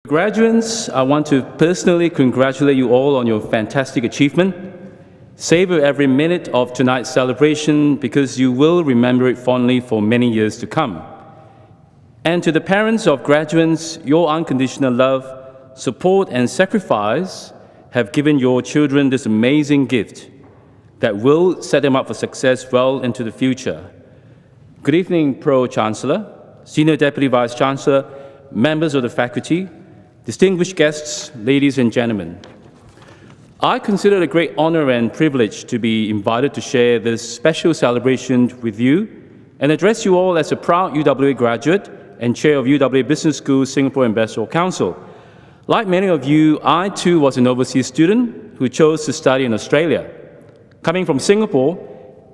Graduates, I want to personally congratulate you all on your fantastic achievement. Savor every minute of tonight's celebration because you will remember it fondly for many years to come. And to the parents of graduates, your unconditional love, support, and sacrifice have given your children this amazing gift that will set them up for success well into the future. Good evening, Pro-Chancellor, Senior Deputy Vice-Chancellor, members of the faculty, distinguished guests, ladies and gentlemen. I consider it a great honor and privilege to be invited to share this special celebration with you and address you all as a proud UWA graduate and chair of UWA Business School Singapore Ambassador Council. Like many of you, I too was an overseas student who chose to study in Australia. Coming from Singapore,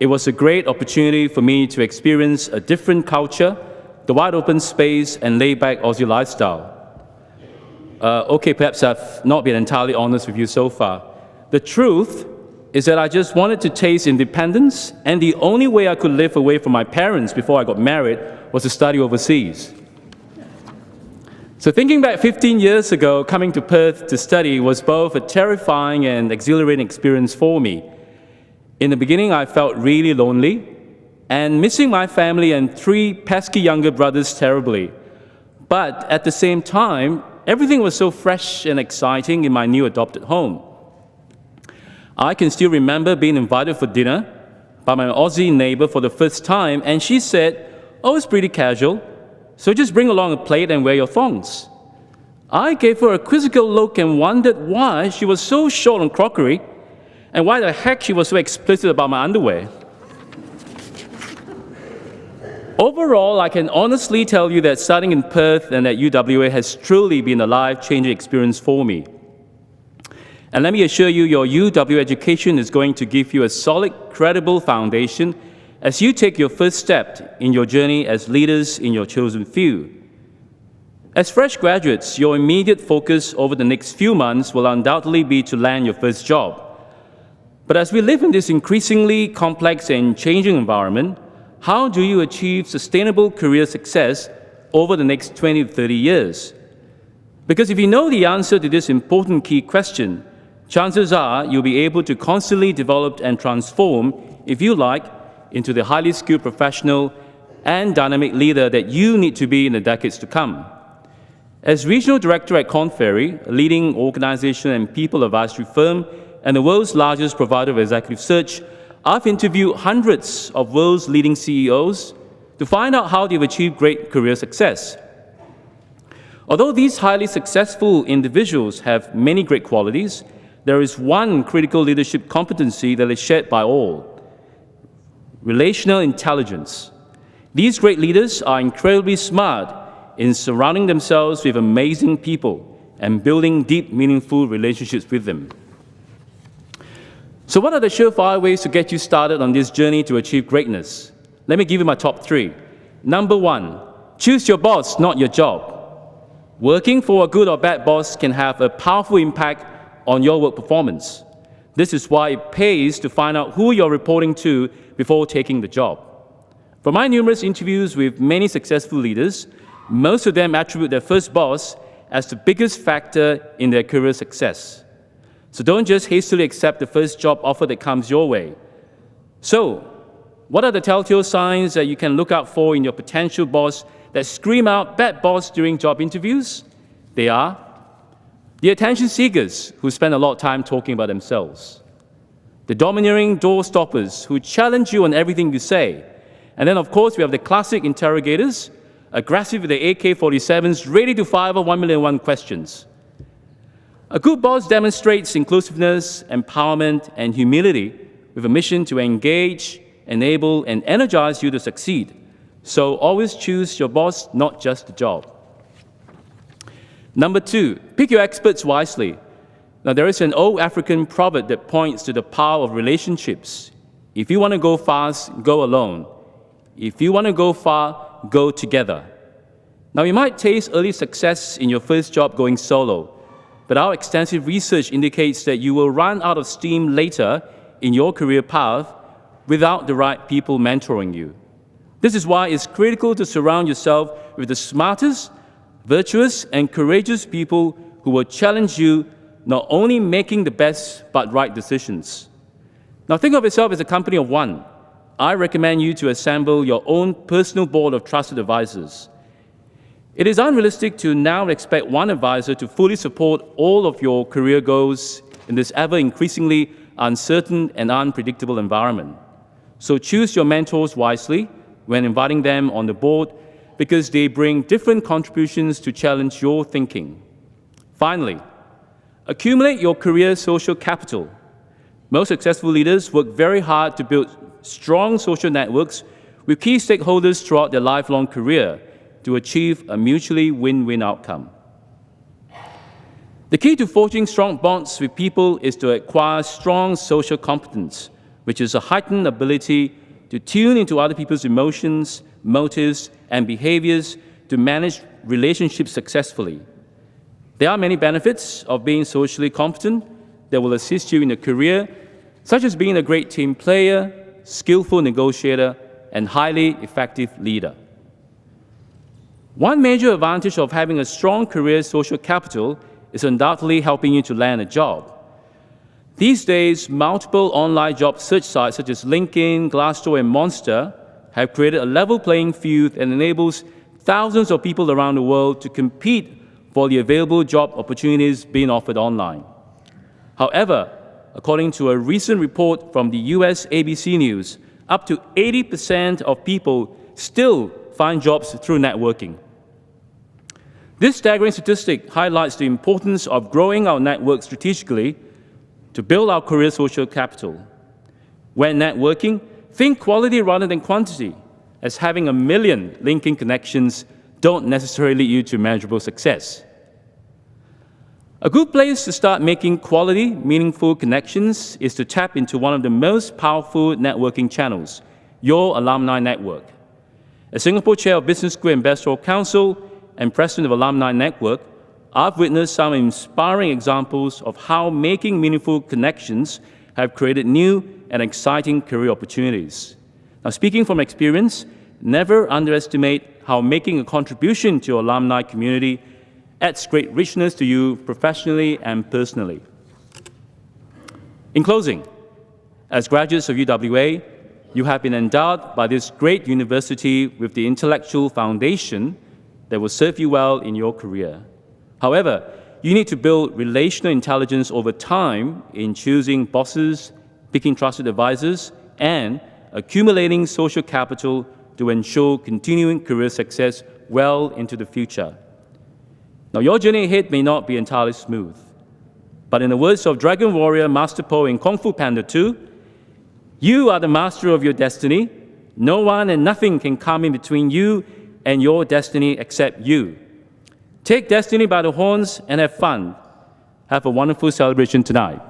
it was a great opportunity for me to experience a different culture, the wide open space and laid-back Aussie lifestyle. Okay, perhaps I've not been entirely honest with you so far. The truth is that I just wanted to taste independence, and the only way I could live away from my parents before I got married was to study overseas. So thinking back 15 years ago, coming to Perth to study was both a terrifying and exhilarating experience for me. In the beginning, I felt really lonely and missing my family and 3 pesky younger brothers terribly. But at the same time, everything was so fresh and exciting in my new adopted home. I can still remember being invited for dinner by my Aussie neighbor for the first time, and she said, "Oh, it's pretty casual, so just bring along a plate and wear your thongs." I gave her a quizzical look and wondered why she was so short on crockery and why the heck she was so explicit about my underwear. Overall, I can honestly tell you that studying in Perth and at UWA has truly been a life-changing experience for me. And let me assure you, your UWA education is going to give you a solid, credible foundation as you take your first step in your journey as leaders in your chosen field. As fresh graduates, your immediate focus over the next few months will undoubtedly be to land your first job. But as we live in this increasingly complex and changing environment, how do you achieve sustainable career success over the next 20 to 30 years? Because if you know the answer to this important key question, chances are you'll be able to constantly develop and transform, if you like, into the highly skilled professional and dynamic leader that you need to be in the decades to come. As Regional Director at Korn Ferry, a leading organization and people advisory firm and the world's largest provider of executive search, I've interviewed hundreds of world's leading CEOs to find out how they've achieved great career success. Although these highly successful individuals have many great qualities, there is one critical leadership competency that is shared by all: relational intelligence. These great leaders are incredibly smart in surrounding themselves with amazing people and building deep, meaningful relationships with them. So what are the surefire ways to get you started on this journey to achieve greatness? Let me give you my top 3. Number 1, choose your boss, not your job. Working for a good or bad boss can have a powerful impact on your work performance. This is why it pays to find out who you're reporting to before taking the job. From my numerous interviews with many successful leaders, most of them attribute their first boss as the biggest factor in their career success. So don't just hastily accept the first job offer that comes your way. So, what are the telltale signs that you can look out for in your potential boss that scream out "bad boss" during job interviews? They are the attention seekers who spend a lot of time talking about themselves, the domineering door stoppers who challenge you on everything you say, and then of course we have the classic interrogators, aggressive with their AK-47s, ready to fire over 1,000,001 questions. A good boss demonstrates inclusiveness, empowerment, and humility with a mission to engage, enable, and energize you to succeed. So always choose your boss, not just the job. Number 2, pick your experts wisely. Now, there is an old African proverb that points to the power of relationships. If you want to go fast, go alone. If you want to go far, go together. Now, you might taste early success in your first job going solo, but our extensive research indicates that you will run out of steam later in your career path without the right people mentoring you. This is why it's critical to surround yourself with the smartest, virtuous and courageous people who will challenge you not only making the best but right decisions. Now think of yourself as a company of one. I recommend you to assemble your own personal board of trusted advisors. It is unrealistic to now expect one advisor to fully support all of your career goals in this ever-increasingly uncertain and unpredictable environment. So choose your mentors wisely when inviting them on the board because they bring different contributions to challenge your thinking. Finally, accumulate your career social capital. Most successful leaders work very hard to build strong social networks with key stakeholders throughout their lifelong career to achieve a mutually win-win outcome. The key to forging strong bonds with people is to acquire strong social competence, which is a heightened ability to tune into other people's emotions, motives, and behaviors to manage relationships successfully. There are many benefits of being socially competent that will assist you in a career, such as being a great team player, skillful negotiator, and highly effective leader. One major advantage of having a strong career social capital is undoubtedly helping you to land a job. These days, multiple online job search sites such as LinkedIn, Glassdoor, and Monster have created a level playing field that enables thousands of people around the world to compete for the available job opportunities being offered online. However, according to a recent report from the US ABC News, up to 80% of people still find jobs through networking. This staggering statistic highlights the importance of growing our network strategically to build our career social capital. When networking, think quality rather than quantity, as having 1 million LinkedIn connections don't necessarily lead you to measurable success. A good place to start making quality, meaningful connections is to tap into one of the most powerful networking channels, your alumni network. As Singapore Chair of Business School and Pastoral Council and President of Alumni Network, I've witnessed some inspiring examples of how making meaningful connections have created new and exciting career opportunities. Now, speaking from experience, never underestimate how making a contribution to your alumni community adds great richness to you professionally and personally. In closing, as graduates of UWA, you have been endowed by this great university with the intellectual foundation that will serve you well in your career. However, you need to build relational intelligence over time in choosing bosses, picking trusted advisors, and accumulating social capital to ensure continuing career success well into the future. Now, your journey ahead may not be entirely smooth, but in the words of Dragon Warrior Master Po in Kung Fu Panda 2, you are the master of your destiny. No one and nothing can come in between you and your destiny except you. Take destiny by the horns and have fun. Have a wonderful celebration tonight.